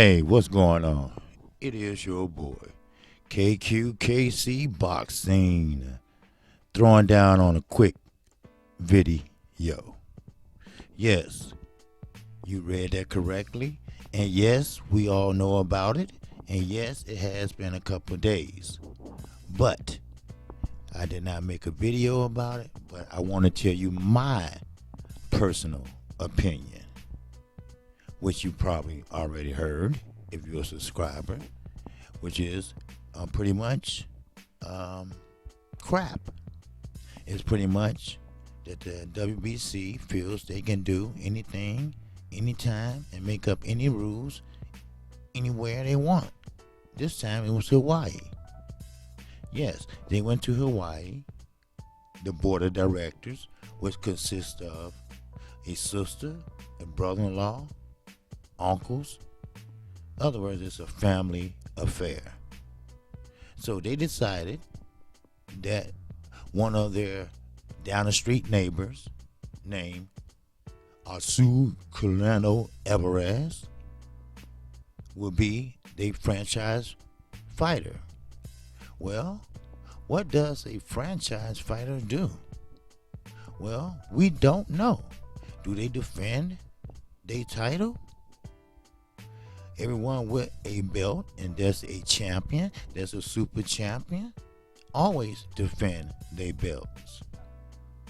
Hey, what's going on? It is your boy, KQKC Boxing, throwing down on a quick video. Yes, you read that correctly. And yes, we all know about it. And yes, it has been a couple of days. But I did not make a video about it, but I want to tell you my personal opinion, which you probably already heard if you're a subscriber, which is pretty much crap. It's pretty much that the WBC feels they can do anything, anytime, and make up any rules anywhere they want. This time it was Hawaii. Yes, they went to Hawaii. The board of directors, which consists of a sister, a brother-in-law, uncles. In other words, it's a family affair. So they decided that one of their down the street neighbors named Asu Colano Alvarez will be the franchise fighter. Well, what does a franchise fighter do? Well, we don't know. Do they defend their title? Everyone with a belt, and there's a champion, there's a super champion, always defend their belts.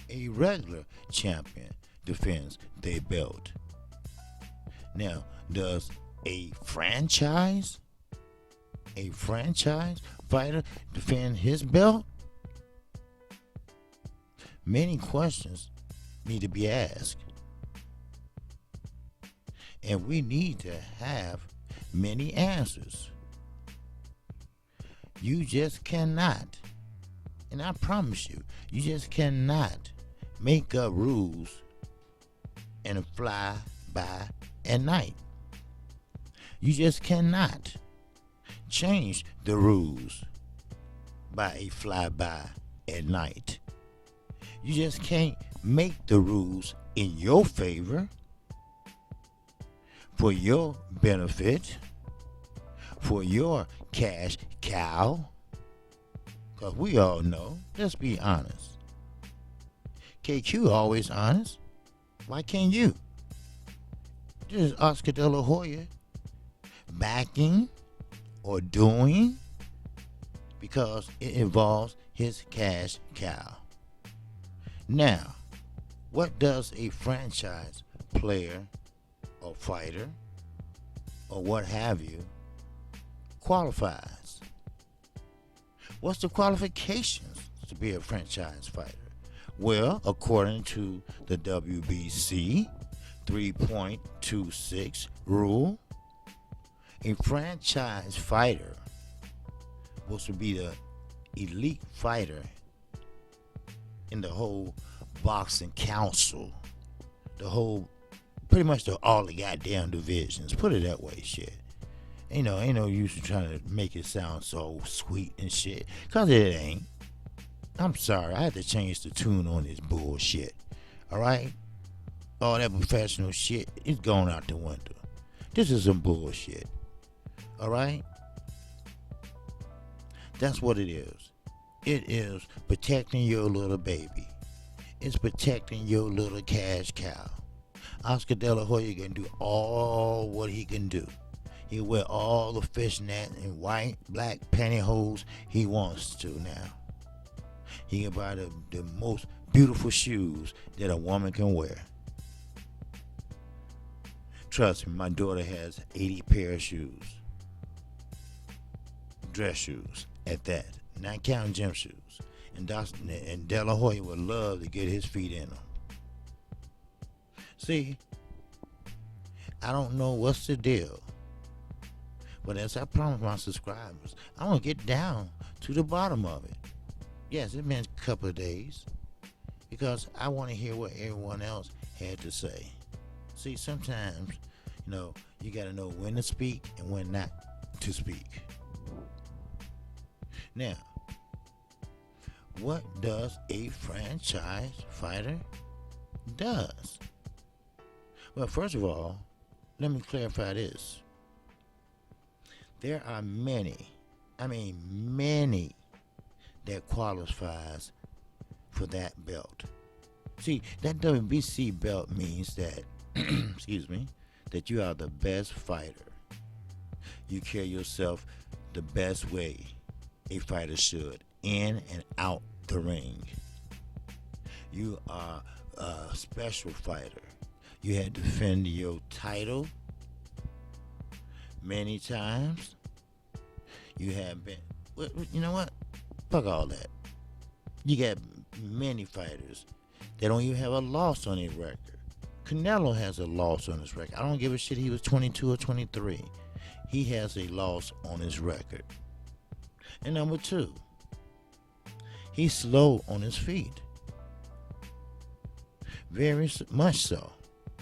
A regular champion defends their belt. Now, does a franchise fighter defend his belt? Many questions need to be asked. And we need to have many answers. You just cannot, and I promise you, you just cannot make up rules and fly by at night. You just cannot change the rules by a flyby at night. You just can't make the rules in your favor, for your benefit, for your cash cow. Because we all know, let's be honest. KQ always honest. Why can't you? This is Oscar De La Hoya backing or doing because it involves his cash cow. Now, what does a franchise player or fighter or what have you qualifies? What's the qualifications to be a franchise fighter? Well, according to the WBC 3.26 rule, a franchise fighter was to be the elite fighter in the whole boxing council, pretty much all the goddamn divisions. Put it that way, shit. Ain't no use in trying to make it sound so sweet and shit, cause it ain't. I'm sorry, I had to change the tune on this bullshit. Alright? All that professional shit is going out the window. This is some bullshit. Alright? That's what it is. It is protecting your little baby. It's protecting your little cash cow. Oscar De La Hoya can do all what he can do. He'll wear all the fishnet and white, black pantyhose he wants to now. He can buy the most beautiful shoes that a woman can wear. Trust me, my daughter has 80 pair of shoes. Dress shoes at that. Not counting gym shoes. And De La Hoya would love to get his feet in them. See, I don't know what's the deal. But as I promised my subscribers, I want to get down to the bottom of it. Yes, it's been a couple of days. Because I want to hear what everyone else had to say. See, sometimes, you got to know when to speak and when not to speak. Now, what does a franchise fighter does? Well, first of all, let me clarify this. There are many, I mean many, that qualifies for that belt. See, that WBC belt means that, excuse me, that you are the best fighter. You carry yourself the best way a fighter should, in and out the ring. You are a special fighter. You had defended your title many times. You have been, you know what? Fuck all that. You got many fighters that don't even have a loss on their record. Canelo has a loss on his record. I don't give a shit he was 22 or 23. He has a loss on his record. And number two, he's slow on his feet. Very much so.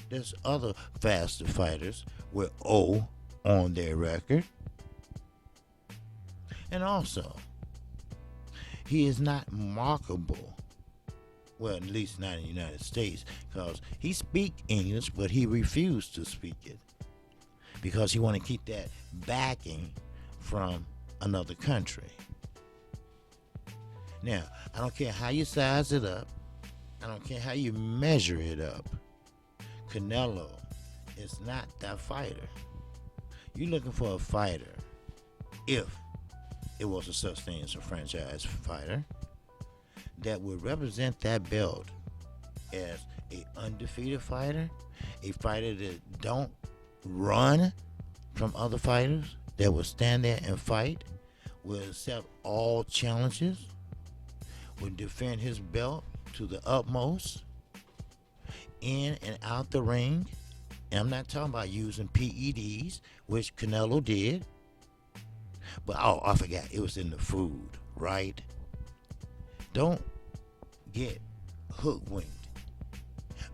There's other faster fighters with O on their record. And also, he is not markable. Well, at least not in the United States, because he speaks English, but he refused to speak it because he want to keep that backing from another country. Now, I don't care how you size it up. I don't care how you measure it up. Canelo is not that fighter. You're looking for a fighter, if it was a such thing as a franchise fighter, that would represent that belt as a undefeated fighter, a fighter that don't run from other fighters, that will stand there and fight, will accept all challenges, will defend his belt to the utmost, in and out the ring. And I'm not talking about using PEDs, which Canelo did. But, oh, I forgot, it was in the food, right? Don't get hoodwinked,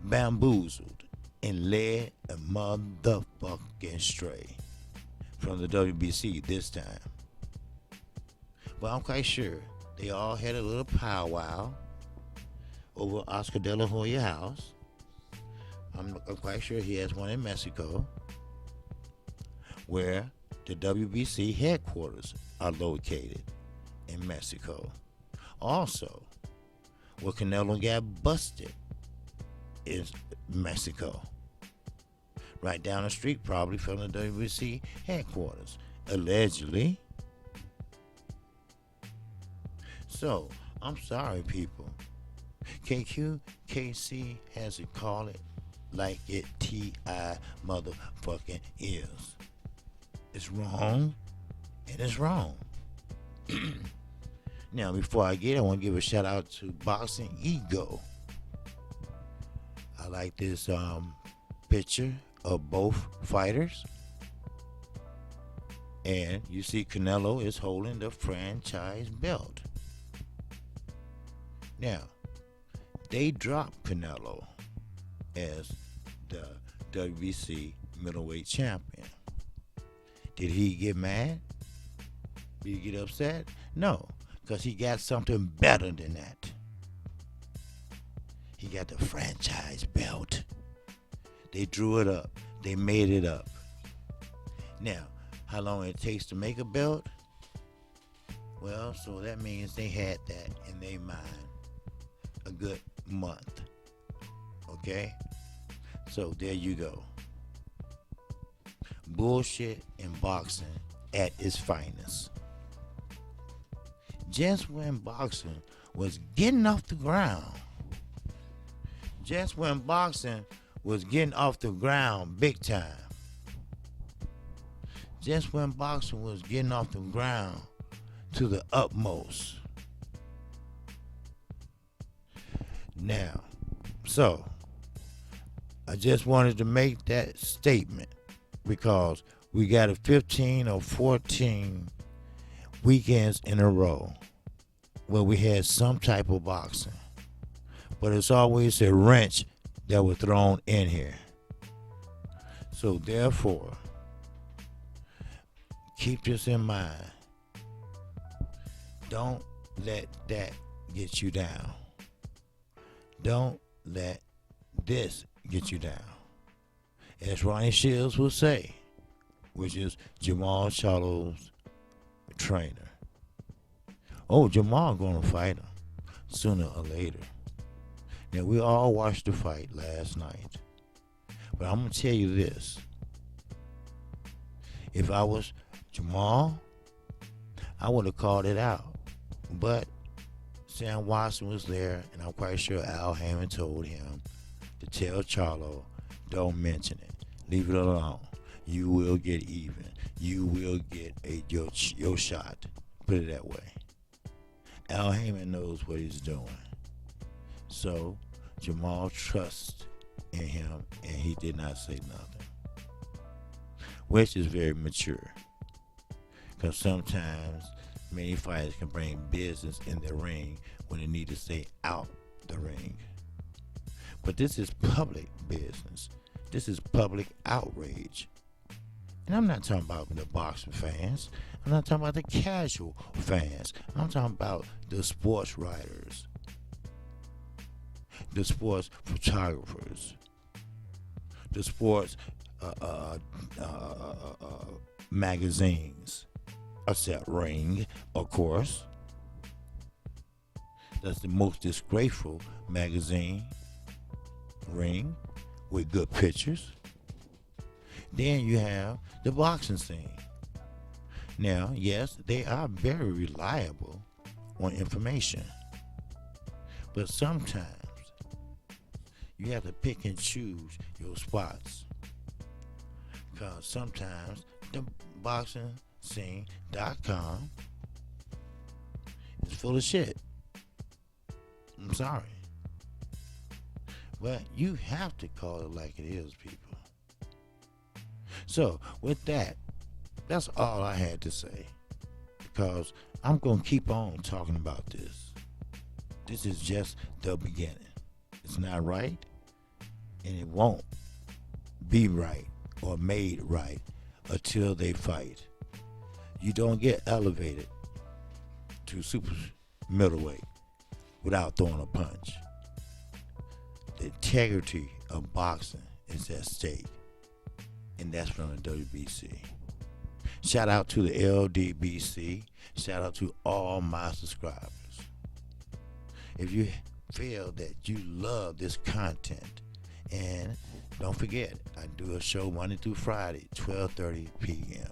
bamboozled, and led a motherfucking stray from the WBC this time. But I'm quite sure they all had a little powwow over Oscar De La Hoya House. I'm quite sure he has one in Mexico, where the WBC headquarters are located in Mexico. Also, where Canelo got busted is Mexico. Right down the street, probably from the WBC headquarters, allegedly. So, I'm sorry, people. KC has to call it like it T.I. motherfucking is. It's wrong, and it's wrong. Now, before I want to give a shout out to Boxing Ego. I like this picture of both fighters. And you see Canelo is holding the franchise belt. Now, they dropped Canelo as the WBC middleweight champion. Did he get mad? Did he get upset? No, because he got something better than that. He got the franchise belt. They drew it up. They made it up. Now, how long it takes to make a belt? Well, so that means they had that in their mind a good month. Okay? So there you go. Bullshit in boxing at its finest. Just when boxing was getting off the ground, big time, just when boxing was getting off the ground to the utmost. Now, so I just wanted to make that statement because we got a 15 or 14 weekends in a row where we had some type of boxing. But it's always a wrench that was thrown in here. So therefore, keep this in mind. Don't let that get you down. Don't let this get you down. As Ronnie Shields will say, which is Jamal Charlo's trainer. Oh, Jamal gonna fight him sooner or later. Now, we all watched the fight last night, but I'm gonna tell you this: if I was Jamal, I would have called it out. But Sam Watson was there, and I'm quite sure Al Hammond told him to tell Charlo, don't mention it. Leave it alone. You will get even. You will get your shot. Put it that way. Al Hammond knows what he's doing. So Jamal trusts in him, and he did not say nothing, which is very mature. Because sometimes many fighters can bring business in the ring when they need to stay out the ring. But this is public business. This is public outrage. And I'm not talking about the boxing fans. I'm not talking about the casual fans. I'm talking about the sports writers, the sports photographers, the sports magazines, except Ring, of course. That's the most disgraceful magazine, Ring, with good pictures. Then you have the boxing scene. Now, yes, they are very reliable on information, but sometimes you have to pick and choose your spots, because sometimes the boxingscene.com is full of shit. I'm sorry, but you have to call it like it is, people. So with that, that's all I had to say, because I'm going to keep on talking about this. This is just the beginning. It's not right, and it won't be right or made right until they fight. You don't get elevated to super middleweight without throwing a punch. The integrity of boxing is at stake, and that's from the WBC. Shout out to the LDBC. Shout out to all my subscribers. If you feel that you love this content, and don't forget, I do a show Monday through Friday, 12:30 p.m.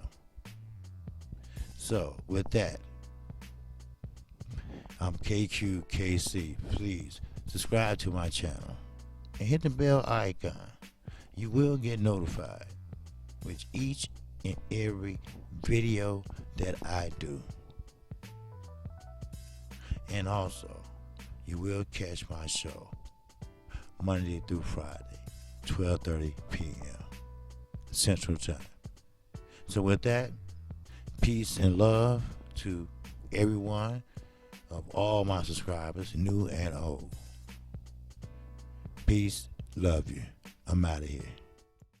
So with that, I'm KQKC. Please subscribe to my channel and hit the bell icon. You will get notified with each and every video that I do. And also, you will catch my show Monday through Friday, 12:30 p.m. Central Time. So with that, peace and love to everyone, of all my subscribers, new and old. Peace, love you. I'm out of here.